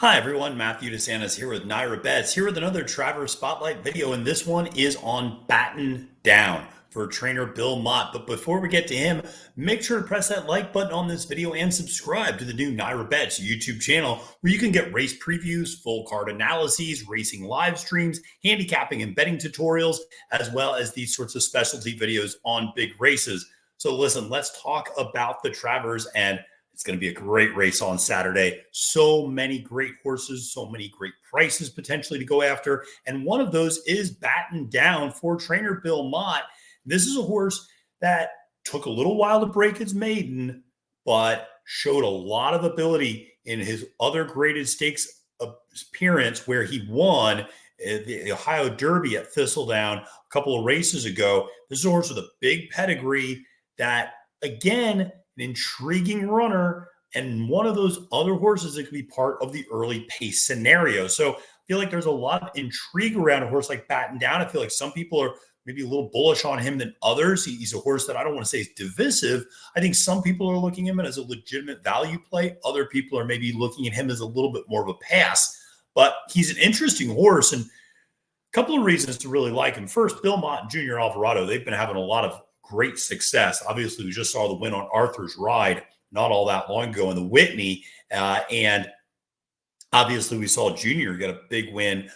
Hi everyone, Matthew DeSantis here with NYRA Bets, here with another Travers Spotlight video, and this one is on Batten Down for trainer Bill Mott. But before we get to him, make sure to press that like button on this video and subscribe to the new NYRA Bets YouTube channel, where you can get race previews, full card analyses, racing live streams, handicapping and betting tutorials, as well as these sorts of specialty videos on big races. So listen, let's talk about the Travers, and it's going to be a great race on Saturday. So many great horses, so many great prices potentially to go after. And one of those is Batten Down for trainer Bill Mott. This is a horse that took a little while to break his maiden, but showed a lot of ability in his other graded stakes appearance where he won the Ohio Derby at Thistledown a couple of races ago. This is a horse with a big pedigree that, again, an intriguing runner and one of those other horses that could be part of the early pace scenario. So I feel like there's a lot of intrigue around a horse like Batten Down. I feel like some people are maybe a little bullish on him than others. He's a horse that I don't want to say is divisive. I think some people are looking at him as a legitimate value play. Other people are maybe looking at him as a little bit more of a pass. But he's an interesting horse, and a couple of reasons to really like him. First, Bill Mott and Junior Alvarado, they've been having a lot of great success. Obviously, we just saw the win on Arthur's Ride not all that long ago in the Whitney. And obviously, we saw Junior get a big win,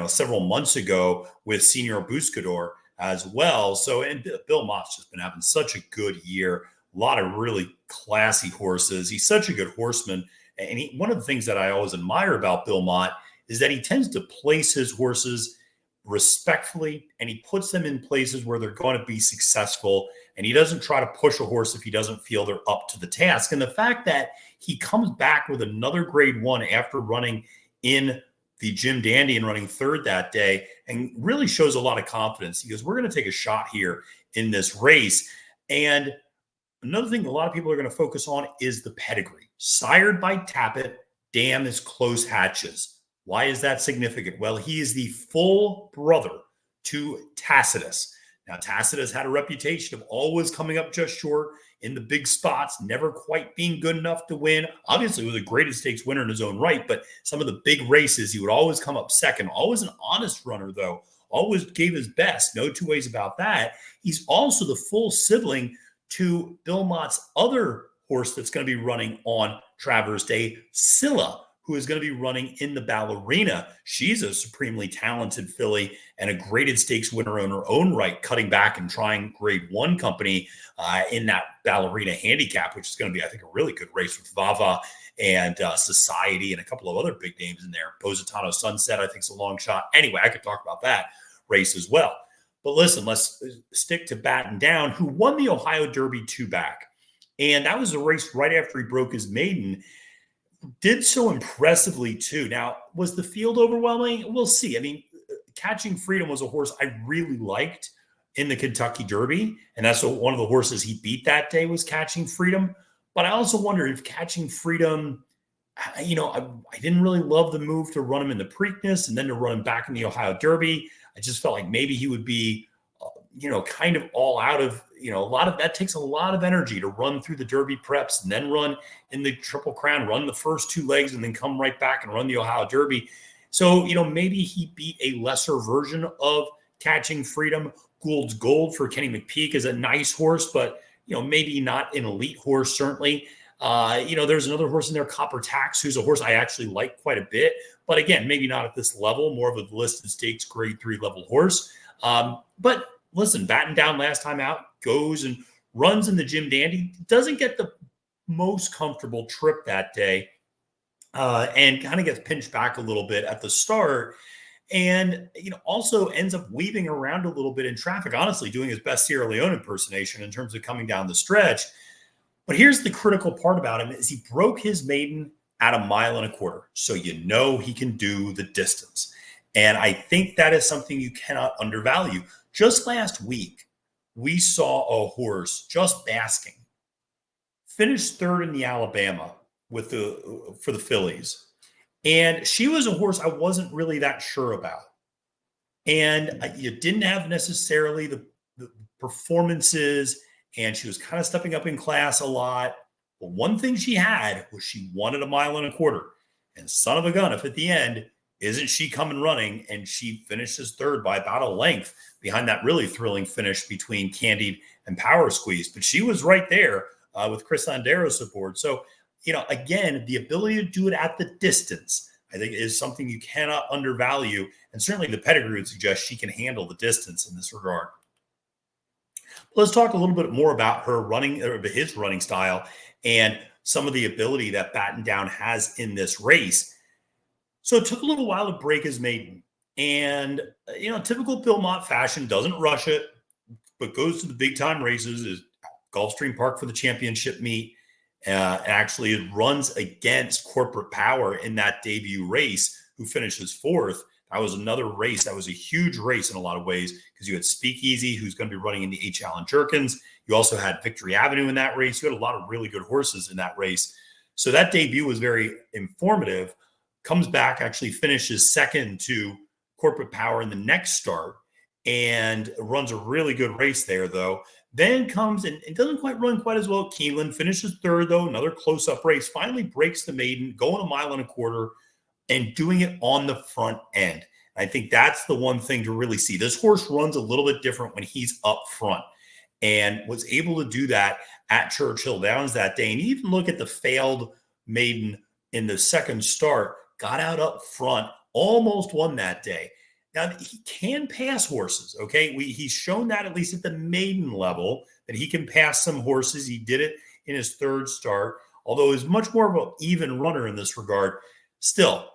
several months ago with Senior Buscador as well. So, and Bill Mott's just been having such a good year. A lot of really classy horses. He's such a good horseman. And one of the things that I always admire about Bill Mott is that he tends to place his horses respectfully, and he puts them in places where they're going to be successful, and he doesn't try to push a horse if he doesn't feel they're up to the task. And the fact that he comes back with another grade one after running in the Jim Dandy and running third that day, and really shows a lot of confidence. He goes, we're going to take a shot here in this race. And another thing a lot of people are going to focus on is the pedigree. Sired by Tapit, Dam is Close Hatches. Why is that significant? Well, he is the full brother to Tacitus. Now, Tacitus had a reputation of always coming up just short in the big spots, never quite being good enough to win. Obviously, was a graded stakes winner in his own right, but some of the big races, he would always come up second. Always an honest runner, though. Always gave his best. No two ways about that. He's also the full sibling to Bill Mott's other horse that's going to be running on Travers Day, Scylla, who is going to be running in the Ballerina. She's a supremely talented filly and a graded stakes winner in her own right, cutting back and trying grade one company in that Ballerina handicap, which is going to be, I think, a really good race with Vava and Society and a couple of other big names in there. Positano Sunset, I think, is a long shot. Anyway, I could talk about that race as well. But listen, let's stick to Batten Down, who won the Ohio Derby 2-back. And that was a race right after he broke his maiden. Did so impressively, too. Now, was the field overwhelming? We'll see. I mean, Catching Freedom was a horse I really liked in the Kentucky Derby, and that's one of the horses he beat that day was Catching Freedom. But I also wonder if Catching Freedom, I didn't really love the move to run him in the Preakness and then to run him back in the Ohio Derby. I just felt like maybe he would be, kind of all out of, a lot of that takes a lot of energy to run through the Derby preps and then run in the Triple Crown, run the first two legs and then come right back and run the Ohio Derby. So, maybe he beat a lesser version of Catching Freedom. Gould's Gold for Kenny McPeak is a nice horse, but, maybe not an elite horse, certainly. There's another horse in there, Copper Tax, who's a horse I actually like quite a bit, but again, maybe not at this level, more of a listed stakes grade 3 level horse. But listen, Batten Down last time out, goes and runs in the Jim Dandy, doesn't get the most comfortable trip that day, and kind of gets pinched back a little bit at the start. And, also ends up weaving around a little bit in traffic, honestly, doing his best Sierra Leone impersonation in terms of coming down the stretch. But here's the critical part about him is he broke his maiden at 1.25 miles. So he can do the distance. And I think that is something you cannot undervalue. Just last week, we saw a horse just basking, finished third in the Alabama for the fillies. And she was a horse I wasn't really that sure about. And you didn't have necessarily the performances, and she was kind of stepping up in class a lot. But one thing she had was she won at 1.25 miles. And son of a gun, if at the end, isn't she coming running? And she finishes third by about a length behind that really thrilling finish between Candied and Power Squeeze. But she was right there with Chris Landeros aboard. So, again, the ability to do it at the distance, I think, is something you cannot undervalue. And certainly the pedigree would suggest she can handle the distance in this regard. Let's talk a little bit more about her running, or his running style, and some of the ability that Batten Down has in this race. So it took a little while to break his maiden. And, typical Bill Mott fashion, doesn't rush it, but goes to the big time races, is Gulfstream Park for the championship meet. Actually, it runs against Corporate Power in that debut race, who finishes fourth. That was another race. That was a huge race in a lot of ways, because you had Speakeasy, who's going to be running in the H. Allen Jerkins. You also had Victory Avenue in that race. You had a lot of really good horses in that race. So that debut was very informative. Comes back, actually finishes second to Corporate Power in the next start, and runs a really good race there, though. Then comes, and it doesn't quite run quite as well at Keeneland, finishes third, though, another close-up race, finally breaks the maiden, going a mile and a quarter, and doing it on the front end. I think that's the one thing to really see. This horse runs a little bit different when he's up front, and was able to do that at Churchill Downs that day. And even look at the failed maiden in the second start, got out up front, almost won that day. Now, he can pass horses, okay? He's shown that, at least at the maiden level, that he can pass some horses. He did it in his third start, although he's much more of an even runner in this regard. Still,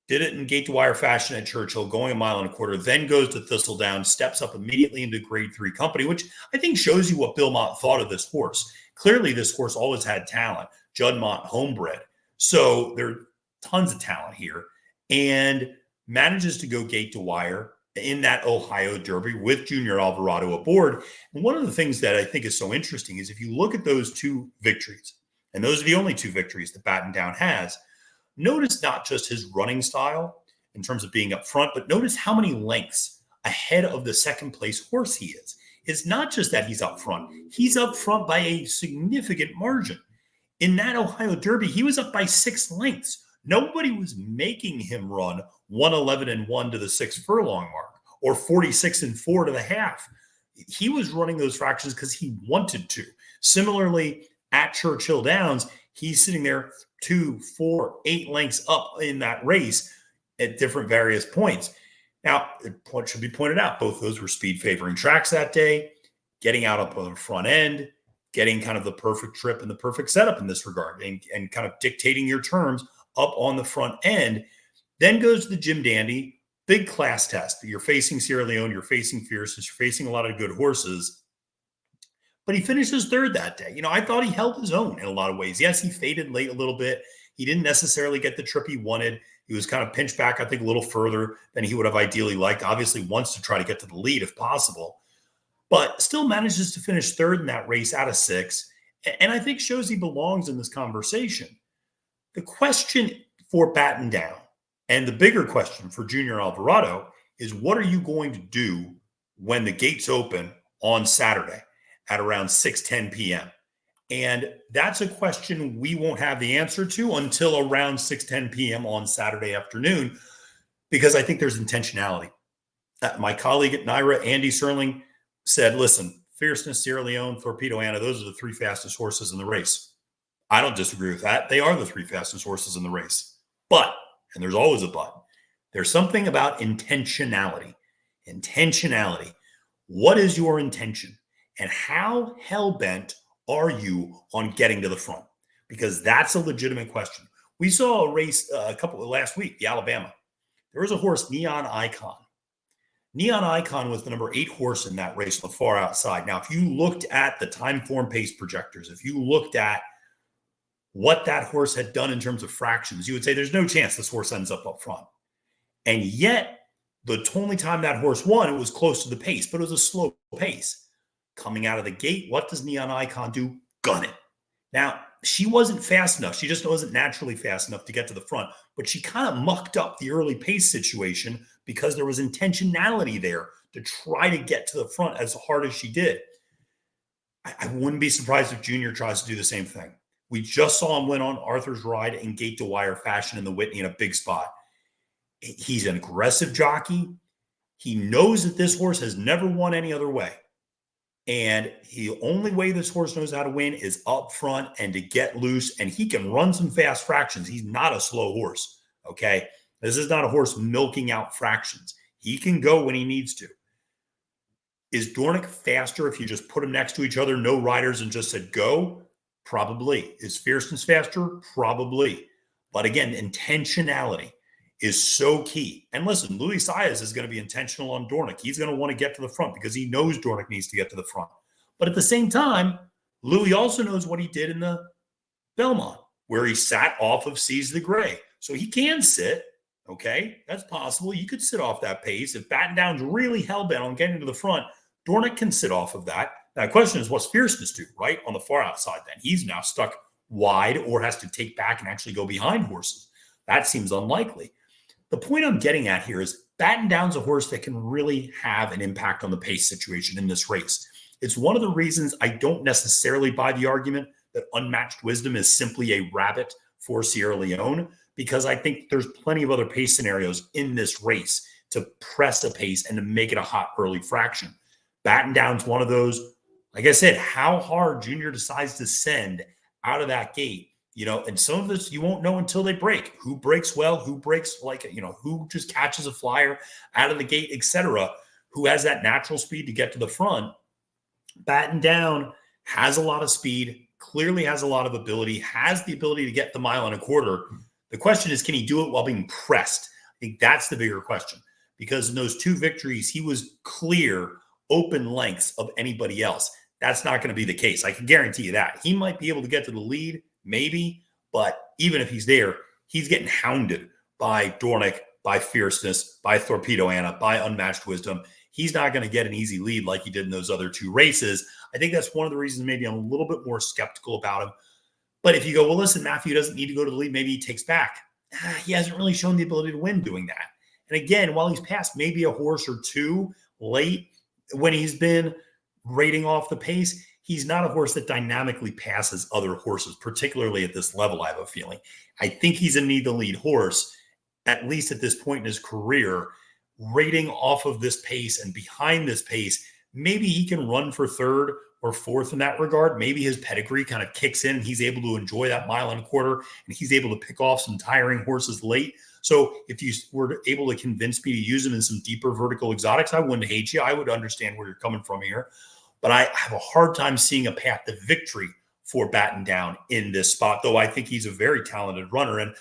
did it in gate-to-wire fashion at Churchill, going a mile and a quarter, then goes to Thistledown, steps up immediately into Grade 3 company, which I think shows you what Bill Mott thought of this horse. Clearly, this horse always had talent. Judd Mott, homebred. So there are tons of talent here. And manages to go gate to wire in that Ohio Derby with Junior Alvarado aboard. And one of the things that I think is so interesting is if you look at those two victories, and those are the only two victories that Batten Down has, notice not just his running style in terms of being up front, but notice how many lengths ahead of the second place horse he is. It's not just that he's up front. He's up front by a significant margin. In that Ohio Derby, he was up by 6 lengths. Nobody was making him run 111-1 to the 6 furlong mark, or 46-4 to the half. He was running those fractions because he wanted to. Similarly, at Churchill Downs, he's sitting there 2, 4, 8 lengths up in that race at different various points. Now, it should be pointed out, both those were speed favoring tracks that day, getting out up on the front end, getting kind of the perfect trip and the perfect setup in this regard, and kind of dictating your terms up on the front end. Then goes to the Jim Dandy, big class test. You're facing Sierra Leone, you're facing Fierces, you're facing a lot of good horses. But he finishes third that day. I thought he held his own in a lot of ways. Yes, he faded late a little bit. He didn't necessarily get the trip he wanted. He was kind of pinched back, I think, a little further than he would have ideally liked. Obviously wants to try to get to the lead if possible, but still manages to finish third in that race out of 6. And I think shows he belongs in this conversation. The question for Batten Down, and the bigger question for Junior Alvarado, is what are you going to do when the gates open on Saturday at around 6:10 p.m.? And that's a question we won't have the answer to until around 6:10 p.m. on Saturday afternoon, because I think there's intentionality. My colleague at NYRA, Andy Serling, said, listen, Fierceness, Sierra Leone, Torpedo Anna, those are the 3 fastest horses in the race. I don't disagree with that. They are the 3 fastest horses in the race. But, and there's always a but, there's something about intentionality. Intentionality. What is your intention? And how hell-bent are you on getting to the front? Because that's a legitimate question. We saw a race last week, the Alabama. There was a horse, Neon Icon. Neon Icon was the number 8 horse in that race on the far outside. Now, if you looked at the time form pace projectors, if you looked at what that horse had done in terms of fractions, you would say there's no chance this horse ends up front. And yet, the only time that horse won, it was close to the pace, but it was a slow pace. Coming out of the gate, what does Neon Icon do? Gun it. Now, she wasn't fast enough. She just wasn't naturally fast enough to get to the front, but she kind of mucked up the early pace situation because there was intentionality there to try to get to the front as hard as she did. I wouldn't be surprised if Junior tries to do the same thing. We just saw him win on Arthur's Ride in gate to wire fashion in the Whitney in a big spot. He's an aggressive jockey. He knows that this horse has never won any other way. And the only way this horse knows how to win is up front and to get loose. And he can run some fast fractions. He's not a slow horse. Okay. This is not a horse milking out fractions. He can go when he needs to. Is Dornick faster if you just put them next to each other, no riders, and just said go? Probably. Is Fierceness faster? Probably. But again, intentionality is so key. And listen, Luis Saez is going to be intentional on Dornick. He's going to want to get to the front because he knows Dornick needs to get to the front. But at the same time, Louis also knows what he did in the Belmont, where he sat off of Seize the Gray. So he can sit, okay? That's possible. You could sit off that pace. If Batten Down's really hell-bent on getting to the front, Dornick can sit off of that. Now, the question is, what's Fierceness do, right? On the far outside then. He's now stuck wide or has to take back and actually go behind horses. That seems unlikely. The point I'm getting at here is Batten Down's a horse that can really have an impact on the pace situation in this race. It's one of the reasons I don't necessarily buy the argument that Unmatched Wisdom is simply a rabbit for Sierra Leone, because I think there's plenty of other pace scenarios in this race to press a pace and to make it a hot early fraction. Batten Down's one of those. Like I said, how hard Junior decides to send out of that gate. And some of this you won't know until they break. Who breaks well, who breaks who just catches a flyer out of the gate, etc. Who has that natural speed to get to the front. Batten Down has a lot of speed, clearly has a lot of ability, has the ability to get the mile and a quarter. The question is, can he do it while being pressed? I think that's the bigger question, because in those two victories, he was clear open lengths of anybody else. That's not going to be the case. I can guarantee you that. He might be able to get to the lead, maybe, but even if he's there, he's getting hounded by Dornick, by Fierceness, by Torpedo Anna, by Unmatched Wisdom. He's not going to get an easy lead like he did in those other two races. I think that's one of the reasons maybe I'm a little bit more skeptical about him. But if you go, well, listen, Matthew doesn't need to go to the lead, maybe he takes back. He hasn't really shown the ability to win doing that. And again, while he's passed maybe a horse or two late when he's been rating off the pace, he's not a horse that dynamically passes other horses, particularly at this level, I have a feeling. I think he's a need-to-lead horse, at least at this point in his career, rating off of this pace and behind this pace. Maybe he can run for third or fourth in that regard. Maybe his pedigree kind of kicks in and he's able to enjoy that mile and a quarter and he's able to pick off some tiring horses late. So if you were able to convince me to use him in some deeper vertical exotics, I wouldn't hate you. I would understand where you're coming from here. But I have a hard time seeing a path to victory for Batten Down in this spot, though I think he's a very talented runner. And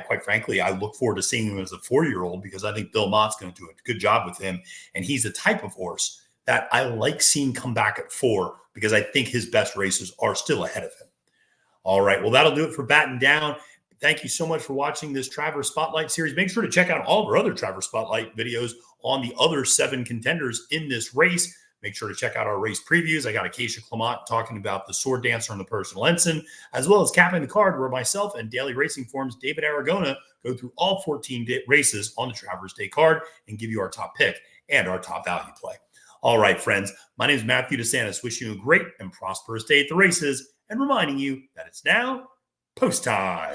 quite frankly, I look forward to seeing him as a 4-year-old because I think Bill Mott's going to do a good job with him. And he's the type of horse that I like seeing come back at 4 because I think his best races are still ahead of him. All right, well, that'll do it for Batten Down. Thank you so much for watching this Travers Spotlight series. Make sure to check out all of our other Travers Spotlight videos on the other 7 contenders in this race. Make sure to check out our race previews. I got Acacia Clement talking about the Sword Dancer and the Personal Ensign, as well as Capping the Card, where myself and Daily Racing Forum's David Aragona go through all 14 races on the Travers Day card and give you our top pick and our top value play. All right, friends, my name is Matthew DeSantis, wishing you a great and prosperous day at the races and reminding you that it's now post time.